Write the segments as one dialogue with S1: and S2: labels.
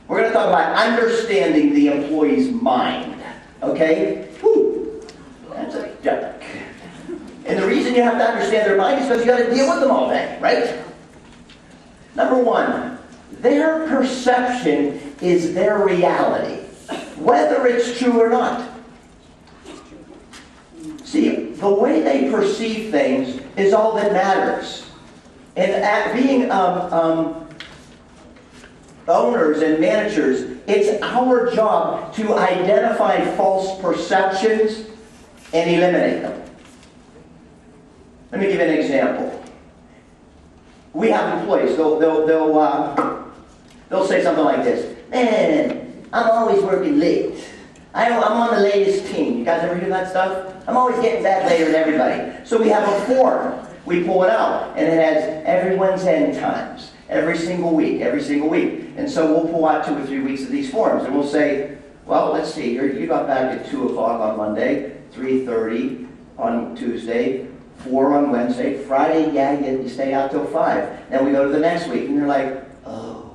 S1: We're going to talk about understanding the employee's mind. Okay? Whew. That's a joke. And the reason you have to understand their mind is because you got to deal with them all day, right? Number one, their perception is their reality, whether it's true or not. See, the way they perceive things is all that matters. And at being owners and managers, it's our job to identify false perceptions and eliminate them. Let me give you an example. We have employees, they'll say something like this: "Man, I'm always working late. I'm on the latest team." You guys ever hear that stuff? "I'm always getting back later than everybody." So we have a form. We pull it out, and it has everyone's end times. Every single week. And so we'll pull out 2 or 3 weeks of these forms, and we'll say, well, let's see, you got back at 2 o'clock on Monday, 3:30 on Tuesday, 4 on Wednesday, Friday, yeah, you stay out till 5. Then we go to the next week, and you're like, oh.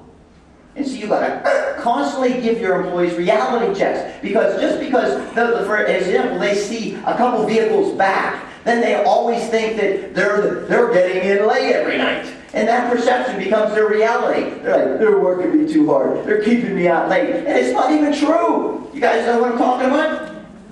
S1: And so you got to constantly give your employees reality checks, because just because, for example, they see a couple vehicles back, then they always think that they're getting in late every night. And that perception becomes their reality. They're like, they're working me too hard. They're keeping me out late. And it's not even true. You guys know what I'm talking about?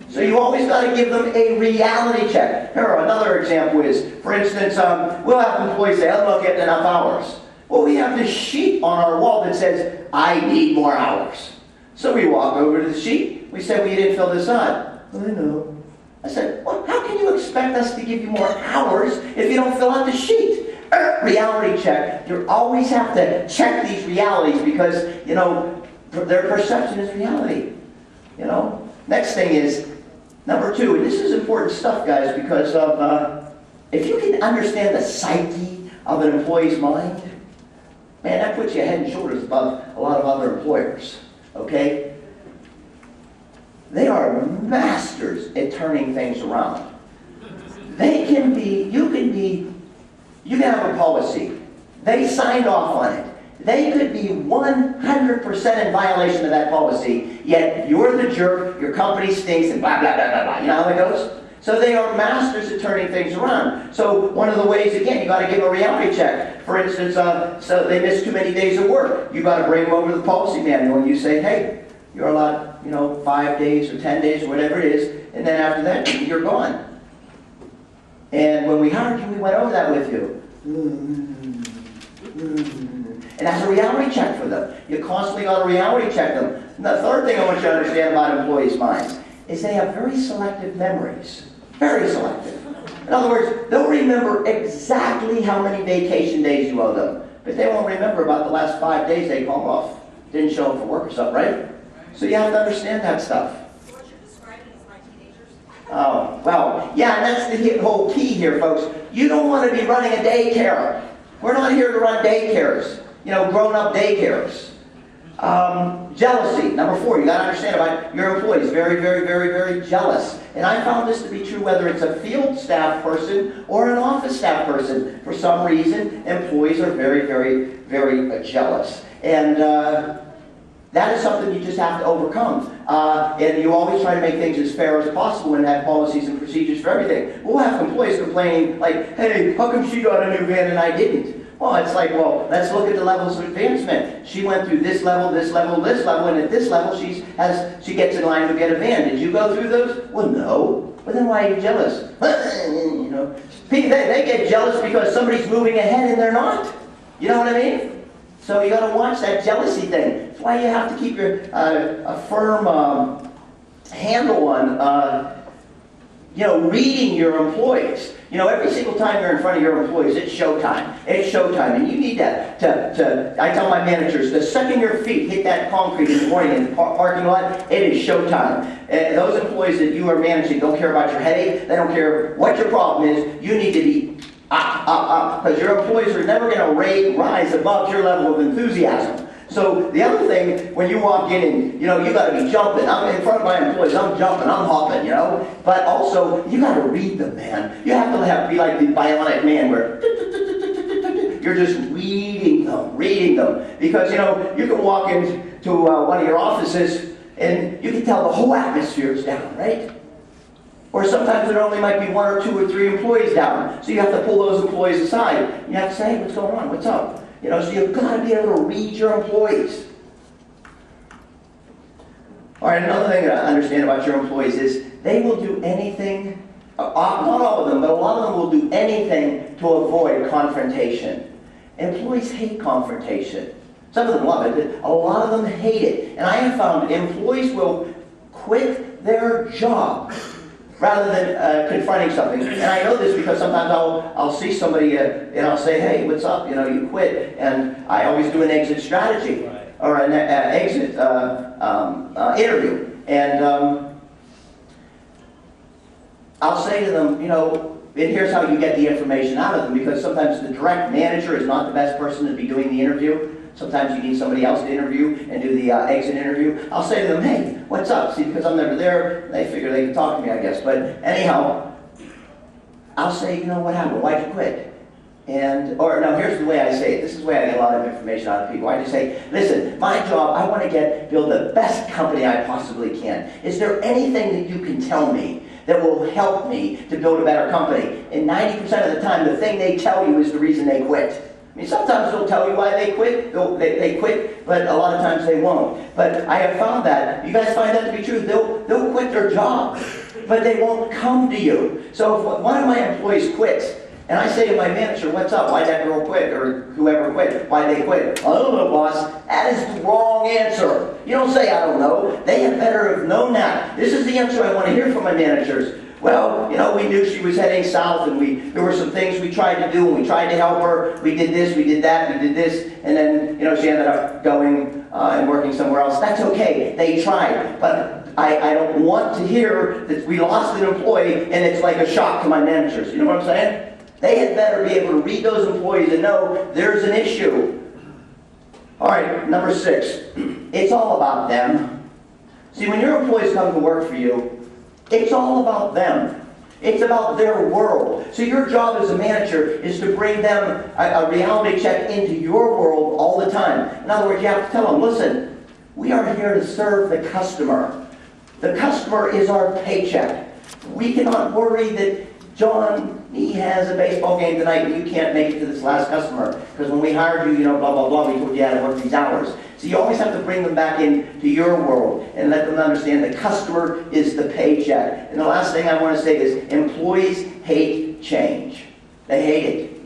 S1: So you always got to give them a reality check. Here, another example is, for instance, we'll have employees say, I'm not getting enough hours. Well, we have this sheet on our wall that says, I need more hours. So we walk over to the sheet. We say, well, you didn't fill this out. I know. I said, well, how can you expect us to give you more hours if you don't fill out the sheet? Reality check. You always have to check these realities because, you know, their perception is reality. You know? Next thing is, number 2, and this is important stuff, guys, because of, if you can understand the psyche of an employee's mind, man, that puts you head and shoulders above a lot of other employers. Okay? They are masters at turning things around. They can be, you can have a policy. They signed off on it. They could be 100% in violation of that policy, yet you're the jerk, your company stinks, and blah, blah, blah, blah, blah. You know how it goes? So they are masters at turning things around. So one of the ways, again, you got to give a reality check. For instance, so they miss too many days of work. You got to bring them over to the policy manual and you say, hey, you're allowed, 5 days or 10 days or whatever it is, and then after that, you're gone. And when we hired you, we went over that with you. And that's a reality check for them. You constantly got to reality check them. And the third thing I want you to understand about employees' minds is they have very selective memories. Very selective. In other words, they'll remember exactly how many vacation days you owe them, but they won't remember about the last 5 days they called off. Didn't show up for work or something, right? So you have to understand that stuff.
S2: So what you're describing is my teenagers?
S1: Oh, well, yeah, and that's the whole key here, folks. You don't want to be running a daycare. We're not here to run daycares, grown-up daycares. Jealousy, number 4. You got to understand about your employees. Very, very, very, very jealous. And I found this to be true whether it's a field staff person or an office staff person. For some reason, employees are very, very, very jealous. And that is something you just have to overcome. And you always try to make things as fair as possible and have policies and procedures for everything. We'll have employees complaining like, hey, how come she got a new van and I didn't? Well, it's like, well, let's look at the levels of advancement. She went through this level, this level, this level, and at this level she gets in line to get a van. Did you go through those? Well, no. Well, then why are you jealous? They get jealous because somebody's moving ahead and they're not. You know what I mean? So you got to watch that jealousy thing. That's why you have to keep your a firm handle on reading your employees. Every single time you're in front of your employees, it's showtime. It's showtime, and you need to I tell my managers, the second your feet hit that concrete in the morning in the parking lot, it is showtime. And those employees that you are managing don't care about your headache. They don't care what your problem is. You need to be up, because your employees are never going to rise above your level of enthusiasm. So the other thing, when you walk in and, you got to be jumping. I'm in front of my employees, I'm jumping, I'm hopping, But also, you got to read them, man. You have to be like the bionic man where you're just reading them. reading them. Because, you know, you can walk into one of your offices and you can tell the whole atmosphere is down, right? Or sometimes there only might be 1 or 2 or 3 employees down. So you have to pull those employees aside. You have to say, hey, what's going on? What's up? You know, so you've got to be able to read your employees. All right, another thing that I understand about your employees is they will do anything, not all of them, but a lot of them will do anything to avoid confrontation. Employees hate confrontation. Some of them love it, but a lot of them hate it. And I have found employees will quit their job rather than confronting something. And I know this because sometimes I'll see somebody and I'll say, hey, what's up? You know, you quit. And I always do an exit strategy or an exit interview. And I'll say to them, you know, and here's how you get the information out of them, because sometimes the direct manager is not the best person to be doing the interview. Sometimes you need somebody else to interview and do the exit interview. I'll say to them, hey, what's up? See, because I'm never there, they figure they can talk to me, I guess. But anyhow, I'll say, you know, what happened? Why'd you quit? Or no, here's the way I say it. This is the way I get a lot of information out of people. I just say, listen, my job, I want to build the best company I possibly can. Is there anything that you can tell me that will help me to build a better company? And 90% of the time, the thing they tell you is the reason they quit. I mean, sometimes they'll tell you why they quit. They quit, but a lot of times they won't. But I have found that. You guys find that to be true. They'll quit their job, but they won't come to you. So if one of my employees quits, and I say to my manager, what's up? Why'd that girl quit? Or whoever quit? Why'd they quit? I don't know, boss. That is the wrong answer. You don't say, I don't know. They had better have known that. This is the answer I want to hear from my managers. Well, you know, we knew she was heading south, and there were some things we tried to do, and we tried to help her. We did this, we did that, we did this, and then, you know, she ended up going and working somewhere else. That's okay. They tried. But I don't want to hear that we lost an employee, and it's like a shock to my managers. You know what I'm saying? They had better be able to read those employees and know there's an issue. All right, number 6. It's all about them. See, when your employees come to work for you, it's all about them. It's about their world. So your job as a manager is to bring them a reality check into your world all the time. In other words, you have to tell them, listen, we are here to serve the customer. The customer is our paycheck. We cannot worry that John, he has a baseball game tonight and you can't make it to this last customer because when we hired you, you know, blah, blah, blah, we told you how to work these hours. So you always have to bring them back into your world and let them understand the customer is the paycheck. And the last thing I want to say is employees hate change. They hate it.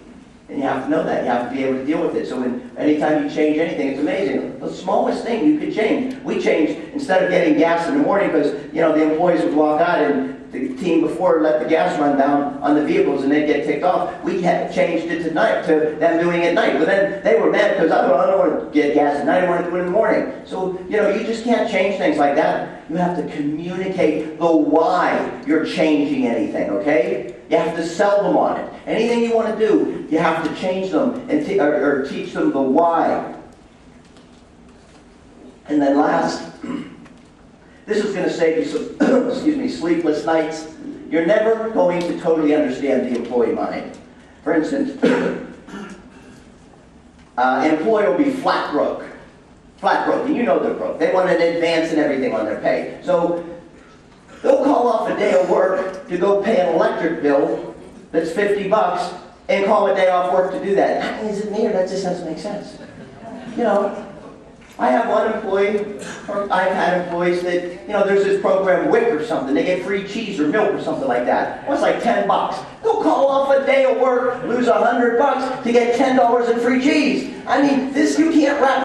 S1: And you have to know that. You have to be able to deal with it. So anytime you change anything, it's amazing. The smallest thing you could change. We changed, instead of getting gas in the morning because, you know, the employees would walk out and the team before let the gas run down on the vehicles and they'd get ticked off. We had changed it to night, to them doing it at night. But then they were mad because I don't want to get gas at night, I want to do it in the morning. So, you know, you just can't change things like that. You have to communicate the why you're changing anything, okay? You have to sell them on it. Anything you want to do, you have to change them and or teach them the why. And then last, this is going to save you some excuse me, sleepless nights. You're never going to totally understand the employee mind. For instance, an employee will be flat broke. Flat broke, and you know they're broke. They want an advance and everything on their pay. So they'll call off a day of work to go pay an electric bill that's $50 and call a day off work to do that. Is it me or that just doesn't make sense? You know, I have one employee, or I've had employees that, you know, there's this program WIC or something. They get free cheese or milk or something like that. Well, it's like $10. They'll call off a day of work, lose $100 to get $10 in free cheese. I mean, this, you can't wrap